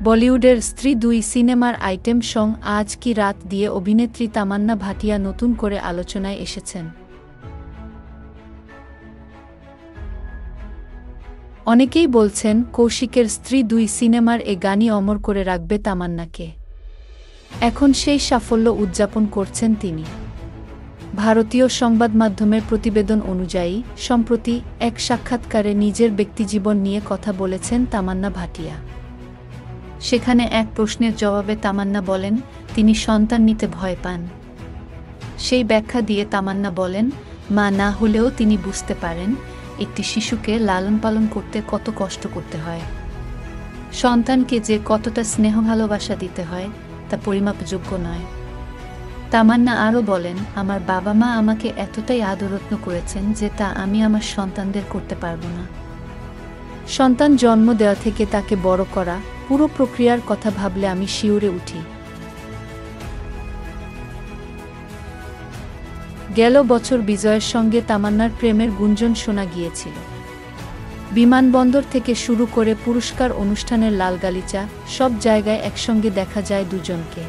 বলিউডের স্ত্রী ২ সিনেমার আইটেম সং আজ কি রাত দিয়ে অভিনেত্রী তামান্না ভাটিয়া নতুন করে আলোচনায় এসেছেন। অনেকেই বলছেন কৌশিকের স্ত্রী ২ সিনেমার এ গানই অমর করে রাখবে তামান্নাকে। এখন সেই সাফল্য উদযাপন করছেন তিনি। ভারতীয় সংবাদমাধ্যমের প্রতিবেদন অনুযায়ী সম্প্রতি এক সাক্ষাৎকারে নিজের ব্যক্তিজীবন নিয়ে কথা বলেছেন তামান্না ভাটিয়া। সেখানে এক প্রশ্নের জবাবে তামান্না বলেন তিনি সন্তান নিতে ভয় পান। সেই ব্যাখ্যা দিয়ে তামান্না বলেন, মা না হলেও তিনি বুঝতে পারেন একটি শিশুকে লালন পালন করতে কত কষ্ট করতে হয়। সন্তানকে যে কতটা স্নেহ ভালোবাসা দিতে হয় তা পরিমাপযোগ্য নয়। তামান্না আরও বলেন, আমার বাবা মা আমাকে এতটাই আদরযত্ন করেছেন যে তা আমি আমার সন্তানদের করতে পারব না। সন্তান জন্ম দেওয়া থেকে তাকে বড় করা পুরো প্রক্রিয়ার কথা ভাবলে আমি শিউরে উঠি। গেল বছর বিজয়ের সঙ্গে তামান্নার প্রেমের গুঞ্জন শোনা গিয়েছিল। বিমানবন্দর থেকে শুরু করে পুরস্কার অনুষ্ঠানের লাল গালিচা সব জায়গায় একসঙ্গে দেখা যায় দুজনকে।